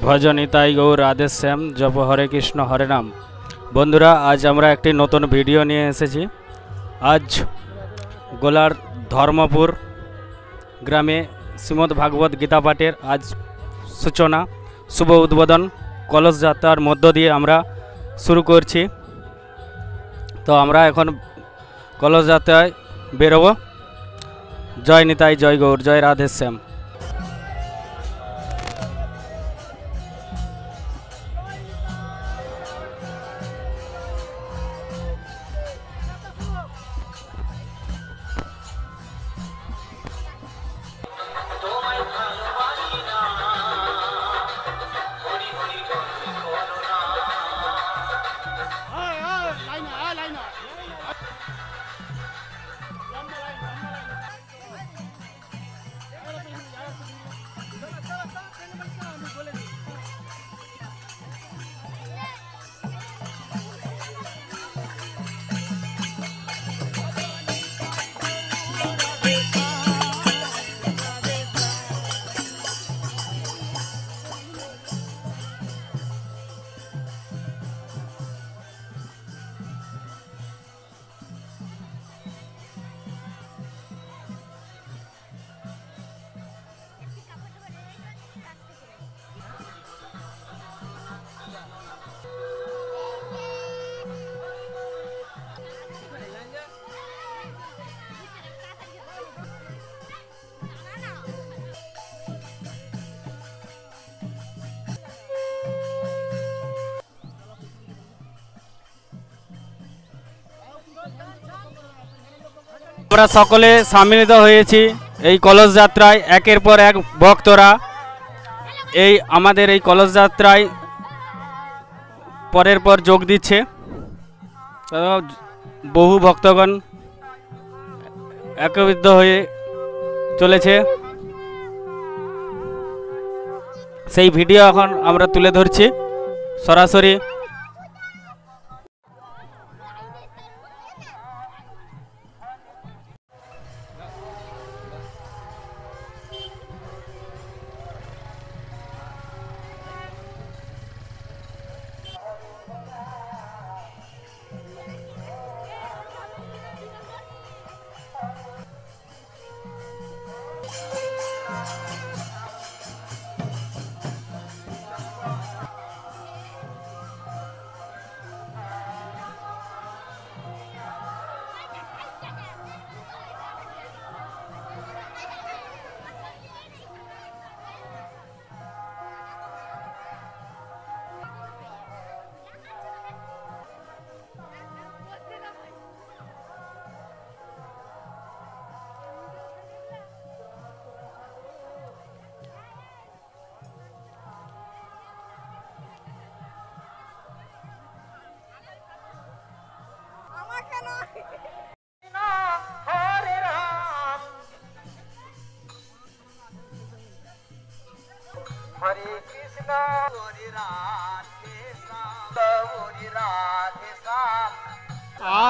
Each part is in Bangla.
ভজনিতাই গৌর রাধে শ্যাম জপ হরে কৃষ্ণ হরে নাম। বন্ধুরা, আজ আমরা একটি নতুন ভিডিও নিয়ে এসেছি। আজ গোলার ধর্মপুর গ্রামে শ্রীমদ্ ভাগবত গীতা পাঠের আজ সূচনা, শুভ উদ্বোধন কলস যাত্রার মধ্য দিয়ে আমরা শুরু করছি। তো আমরা এখন কলস যাত্রায় বেরোবো। জয় নিতাই, জয় গৌর, জয় রাধে শ্যাম। আমরা সকলে সম্মিলিত হয়েছি এই কলস যাত্রায়। একের পর এক ভক্তরা আমাদের এই কলস যাত্রায় পরের পর যোগ দিচ্ছে। বহু ভক্তগণ একত্রিত হয়ে চলেছে, সেই ভিডিও এখন আমরা তুলে ধরছি সরাসরি।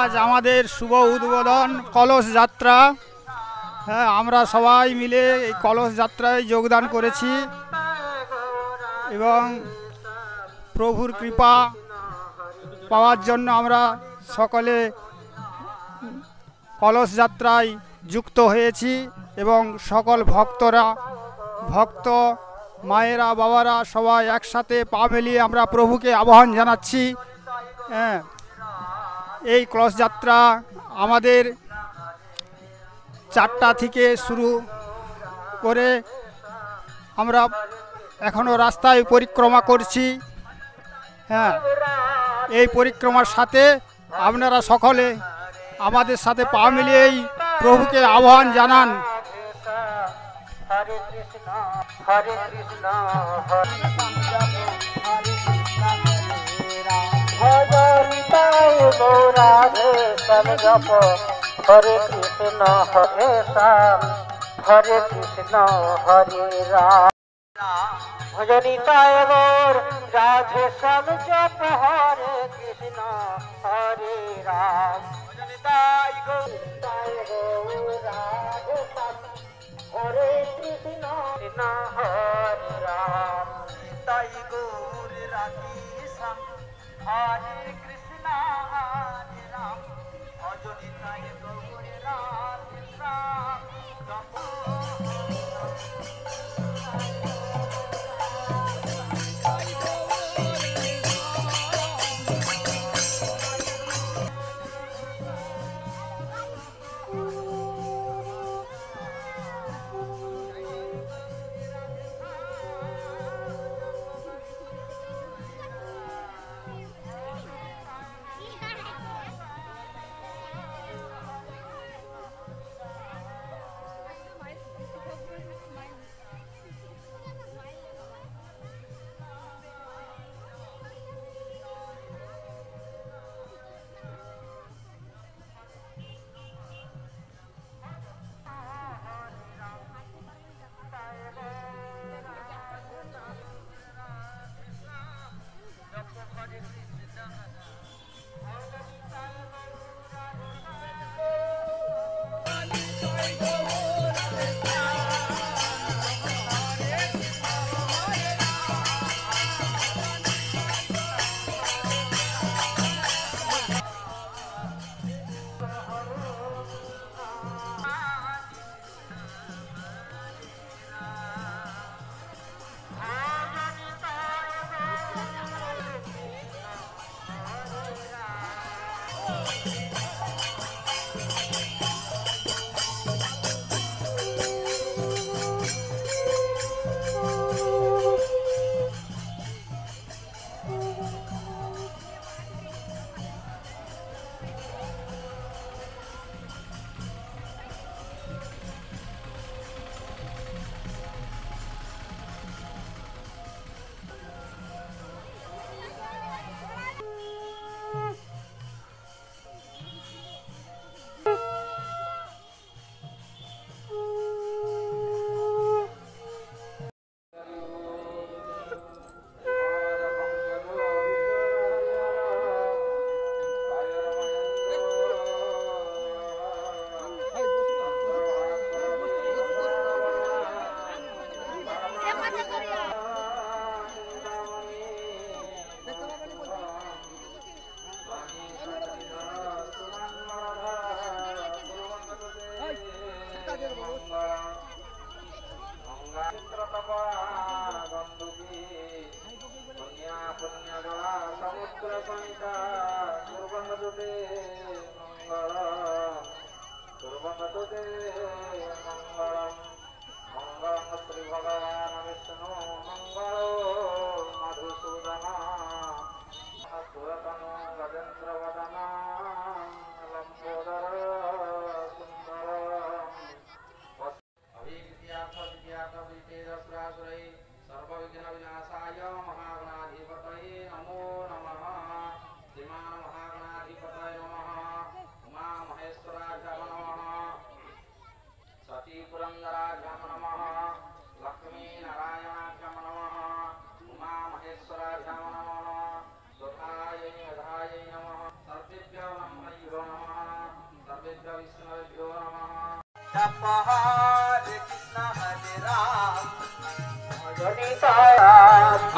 আজ আমাদের শুভ উদ্বোধন কলস যাত্রা। হ্যাঁ, আমরা সবাই মিলে এই কলস যাত্রায় যোগদান করেছি এবং প্রভুর কৃপা পাওয়ার জন্য আমরা সকলে কলস যাত্রায় যুক্ত হয়েছি এবং সকল ভক্ত মায়েরা বাবারা সবাই একসাথে পা মিলিয়ে আমরা প্রভুকে আহ্বান জানাচ্ছি। হ্যাঁ, এই কলস যাত্রা আমাদের 4টা থেকে শুরু করে আমরা এখনও রাস্তায় পরিক্রমা করছি। হ্যাঁ, এই পরিক্রমার সাথে আপনারা সকলে আমাদের সাথে পা মিলিয়ে এই প্রভুকে আহ্বান জানান। হরে কৃষ্ণ হরে কৃষ্ণ হরে কৃষ্ণ হরে শ্যাম হরে কৃষ্ণ হরে রাম। ভজনিতায় গৌর রাধে শ্যাম জপ হরে কৃষ্ণ হরে রাম। ভজনিতায় গৌর রাধে শ্যাম হরে কৃষ্ণ হরে রাম। রাধে শ্যাম হরে কৃষ্ণ হরে রাম ভজনি তাই গৌরে রাধে শ্যাম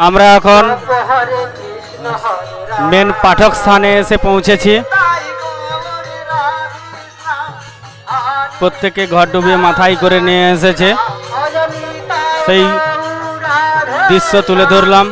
আমরা এখন মেন পাঠক স্থানে এসে পৌঁছেছি। প্রত্যেকে ঘর ডুবিয়ে মাথায় করে নিয়ে এসেছে, সেই দৃশ্য তুলে ধরলাম।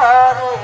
Hare